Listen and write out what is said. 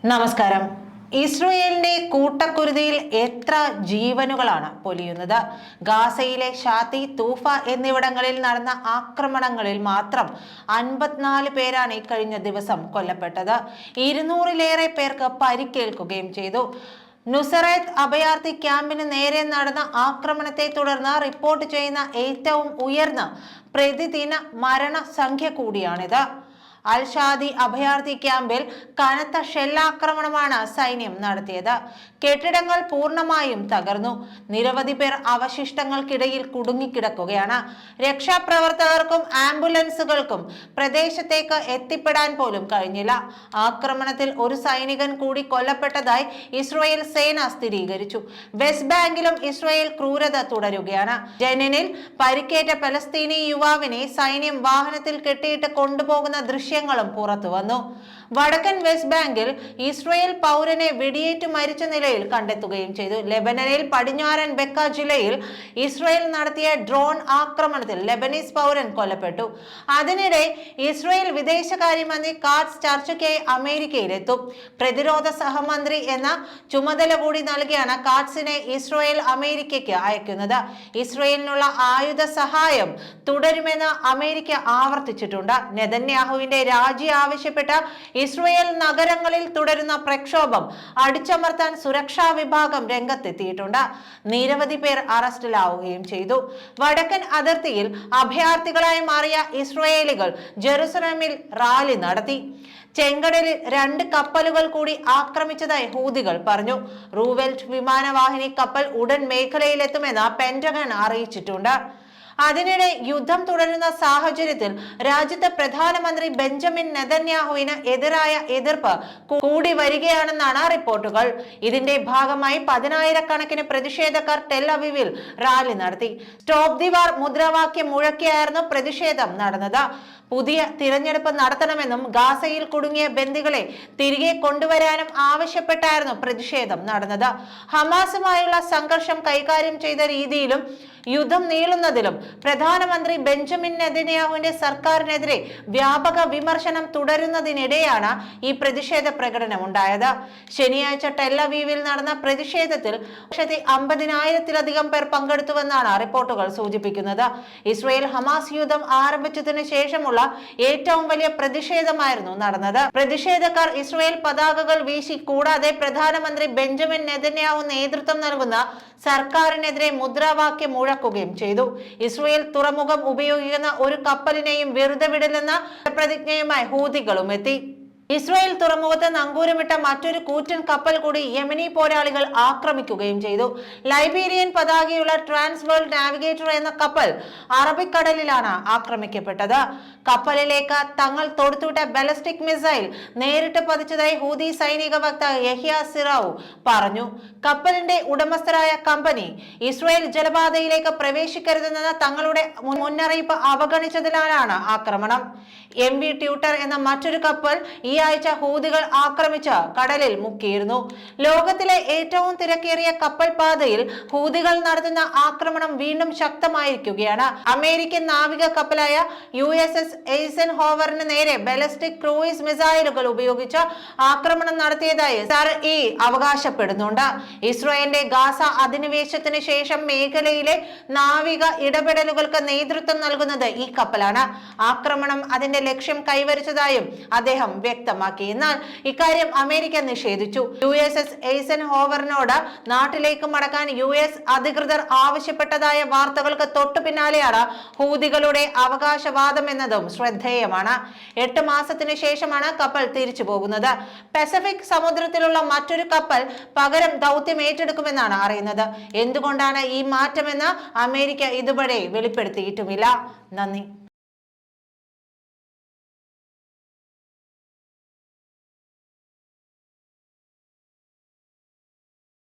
നമസ്കാരം. ഇസ്രയേലിന്റെ കൂട്ടക്കുരുതിയിൽ എത്ര ജീവനുകളാണ് പൊലിയുന്നത്? ഗാസയിലെ ഷാത്തി, തൂഫ എന്നിവിടങ്ങളിൽ നടന്ന ആക്രമണങ്ങളിൽ മാത്രം 54 പേരാണ് ഇക്കഴിഞ്ഞ ദിവസം കൊല്ലപ്പെട്ടത്. 200-ലേറെ പേർക്ക് പരിക്കേൽക്കുകയും ചെയ്തു. നുസറത്ത് അഭയാർത്ഥി ക്യാമ്പിന് നേരെ നടന്ന ആക്രമണത്തെ തുടർന്ന് റിപ്പോർട്ട് ചെയ്യുന്ന ഏറ്റവും ഉയർന്ന പ്രതിദിന മരണസംഖ്യ കൂടിയാണിത്. അൽ ഷാദി അഭയാർത്ഥി ക്യാമ്പിൽ കനത്ത ഷെല്ലാക്രമണമാണ് സൈന്യം നടത്തിയത്. കെട്ടിടങ്ങൾ പൂർണ്ണമായും തകർന്നു. നിരവധി പേർ അവശിഷ്ടങ്ങൾക്കിടയിൽ കുടുങ്ങിക്കിടക്കുകയാണ്. രക്ഷാപ്രവർത്തകർക്കും ആംബുലൻസുകൾക്കും പ്രദേശത്തേക്ക് എത്തിപ്പെടാൻ പോലും കഴിഞ്ഞില്ല. ആക്രമണത്തിൽ ഒരു സൈനികൻ കൂടി കൊല്ലപ്പെട്ടതായി ഇസ്രായേൽ സേന സ്ഥിരീകരിച്ചു. വെസ്റ്റ് ബാങ്കിലും ഇസ്രായേൽ ക്രൂരത തുടരുകയാണ്. ജനനിൽ പരിക്കേറ്റ പലസ്തീനി യുവാവിനെ സൈന്യം വാഹനത്തിൽ കെട്ടിയിട്ട് കൊണ്ടുപോകുന്ന ദൃശ്യങ്ങളും പുറത്തു വന്നു. വടക്കൻ വെസ്റ്റ് ബാങ്കിൽ ഇസ്രായേൽ പൗരനെ വെടിയേറ്റ് മരിച്ച നിലയിൽ കണ്ടെത്തുകയും ചെയ്തു. ലെബനനിൽ പടിഞ്ഞാറൻ ബെക്ക ജില്ലയിൽ ഇസ്രായേൽ നടത്തിയ ഡ്രോൺ ആക്രമണത്തിൽ ലെബനീസ് പൗരൻ കൊല്ലപ്പെട്ടു. അതിനിടെ ഇസ്രായേൽ വിദേശകാര്യമന്ത്രി കാറ്റ്സ് ചർച്ചയ്ക്കായി അമേരിക്കയിലെത്തും. പ്രതിരോധ സഹമന്ത്രി എന്ന ചുമതല കൂടി നൽകിയാണ് കാറ്റ്സിനെ ഇസ്രായേൽ അമേരിക്കയ്ക്ക് അയക്കുന്നത്. ഇസ്രായേലിനുള്ള ആയുധ സഹായം തുടരുമെന്ന് അമേരിക്ക ആവർത്തിച്ചിട്ടുണ്ട്. നെതന്യാഹുവിന്റെ രാജി ആവശ്യപ്പെട്ട ഇസ്രായേൽ നഗരങ്ങളിൽ തുടരുന്ന പ്രക്ഷോഭം അടിച്ചമർത്താൻ സുരക്ഷാ വിഭാഗം രംഗത്തെത്തിയിട്ടുണ്ട്. നിരവധി പേർ അറസ്റ്റിലാവുകയും ചെയ്തു. വടക്കൻ അതിർത്തിയിൽ അഭയാർത്ഥികളായി മാറിയ ഇസ്രായേലികൾ ജെറുസലേമിൽ റാലി നടത്തി. ചെങ്കടലിൽ 2 കപ്പലുകൾ കൂടി ആക്രമിച്ചതായി ഹൂതികൾ പറഞ്ഞു. റൂവെൽറ്റ് വിമാനവാഹിനി കപ്പൽ ഉടൻ മേഖലയിലെത്തുമെന്ന് പെന്റഗൺ അറിയിച്ചിട്ടുണ്ട്. അതിനിടെ യുദ്ധം തുടരുന്ന സാഹചര്യത്തിൽ രാജ്യത്തെ പ്രധാനമന്ത്രി ബെഞ്ചമിൻ നെതന്യാഹുവിന് എതിരായ എതിർപ്പ് കൂടി വരികയാണെന്നാണ് റിപ്പോർട്ടുകൾ. ഇതിന്റെ ഭാഗമായി 10,000-കണക്കിന് പ്രതിഷേധക്കാർ ടെൽ അവീവിൽ റാലി നടത്തി. സ്റ്റോപ്പ് ദി വാർ മുദ്രാവാക്യം മുഴക്കിയായിരുന്നു പ്രതിഷേധം നടന്നത്. പുതിയ തിരഞ്ഞെടുപ്പ് നടത്തണമെന്നും ഗാസയിൽ കുടുങ്ങിയ ബന്ദികളെ തിരികെ കൊണ്ടുവരാനും ആവശ്യപ്പെട്ടായിരുന്നു പ്രതിഷേധം നടന്നത്. ഹമാസുമായുള്ള സംഘർഷം കൈകാര്യം ചെയ്ത രീതിയിലും യുദ്ധം നീളുന്നതിലും പ്രധാനമന്ത്രി ബെഞ്ചമിൻ നെതന്യാഹുവിന്റെ സർക്കാരിനെതിരെ വ്യാപക വിമർശനം തുടരുന്നതിനിടെയാണ് ഈ പ്രതിഷേധ പ്രകടനം ഉണ്ടായത്. ശനിയാഴ്ച ടെൽ അവീവിൽ നടന്ന പ്രതിഷേധത്തിൽ 50,000-ത്തിലധികം പേർ പങ്കെടുത്തുവെന്നാണ് റിപ്പോർട്ടുകൾ സൂചിപ്പിക്കുന്നത്. ഇസ്രായേൽ ഹമാസ് യുദ്ധം ആരംഭിച്ചതിനു ശേഷമുള്ള ഏറ്റവും വലിയ പ്രതിഷേധമായിരുന്നു നടന്നത്. പ്രതിഷേധക്കാർ ഇസ്രായേൽ പതാകകൾ വീശി, കൂടാതെ പ്രധാനമന്ത്രി ബെഞ്ചമിൻ നെതന്യാഹു നേതൃത്വം നൽകുന്ന സർക്കാരിനെതിരെ മുദ്രാവാക്യം മുഴക്കുകയും ചെയ്തു. ഇസ്രായേൽ തുറമുഖം ഉപയോഗിക്കുന്ന ഒരു കപ്പലിനെയും വെറുതെ വിടില്ലെന്ന പ്രതിജ്ഞയുമായി ഹൂതികളും എത്തി. ഇസ്രായേൽ തുറമുഖത്ത് നങ്കൂരമിട്ട മറ്റൊരു കൂറ്റൻ കപ്പൽ കൂടി യമനി പോരാളികൾ ആക്രമിക്കുകയും ചെയ്തു. ലൈബീരിയൻ പതാകയുള്ള ട്രാൻസ് വേൾഡ് നാവിഗേറ്റർ എന്ന കപ്പൽ അറബിക്കടലിലാണ് ആക്രമിക്കപ്പെട്ടത്. കപ്പലിലേക്ക് തങ്ങൾ തൊടുത്തുവിട്ട ബാലിസ്റ്റിക് മിസൈൽ നേരിട്ട് പതിച്ചതായി ഹൂതി സൈനിക വക്താവ് യഹ്യ സിറാവു പറഞ്ഞു. കപ്പലിന്റെ ഉടമസ്ഥരായ കമ്പനി ഇസ്രായേൽ ജലപാതയിലേക്ക് പ്രവേശിക്കരുതെന്ന തങ്ങളുടെ മുന്നറിയിപ്പ് അവഗണിച്ചതിനാലാണ് ആക്രമണം. MV ട്യൂട്ടർ എന്ന മറ്റൊരു കപ്പൽ ഈ ആഴ്ച ഹൂതികൾ ആക്രമിച്ച് കടലിൽ മുക്കിയിരുന്നു. ലോകത്തിലെ ഏറ്റവും തിരക്കേറിയ കപ്പൽ പാതയിൽ ഹൂതികൾ നടത്തുന്ന ആക്രമണം വീണ്ടും ശക്തമായിരിക്കുകയാണ്. അമേരിക്കൻ നാവിക കപ്പലായ USS എയ്സൻഹോവറിന് നേരെ ബാലിസ്റ്റിക് ക്രൂയിസ് മിസൈലുകൾ ഉപയോഗിച്ച് ആക്രമണം നടത്തിയതായി SAR-E അവകാശപ്പെടുന്നുണ്ട്. ഇസ്രായേലിന്റെ ഗാസ അധിനിവേശത്തിന് ശേഷം മേഖലയിലെ നാവിക ഇടപെടലുകൾക്ക് നേതൃത്വം നൽകുന്നത് ഈ കപ്പലാണ്. ആക്രമണം അതിന്റെ ലക്ഷ്യം കൈവരിച്ചതായും അദ്ദേഹം വ്യക്തമാക്കി. എന്നാൽ ഇക്കാര്യം അമേരിക്ക നിഷേധിച്ചു. USS എയ്സൻഹോവറിനോട് നാട്ടിലേക്ക് മടക്കാൻ US അധികൃതർ ആവശ്യപ്പെട്ടതായ വാർത്തകൾക്ക് തൊട്ടു പിന്നാലെയാണ് ഹൂതികളുടെ അവകാശവാദം എന്നതും ശ്രദ്ധേയമാണ്. 8 മാസത്തിന് ശേഷമാണ് കപ്പൽ തിരിച്ചു പോകുന്നത്. പസഫിക് സമുദ്രത്തിലുള്ള മറ്റൊരു കപ്പൽ പകരം ദൗത്യം ഏറ്റെടുക്കുമെന്നാണ് അറിയുന്നത്. എന്തുകൊണ്ടാണ് ഈ മാറ്റമെന്ന് അമേരിക്ക ഇതുവരെ വെളിപ്പെടുത്തിയിട്ടുമില്ല. നന്ദി.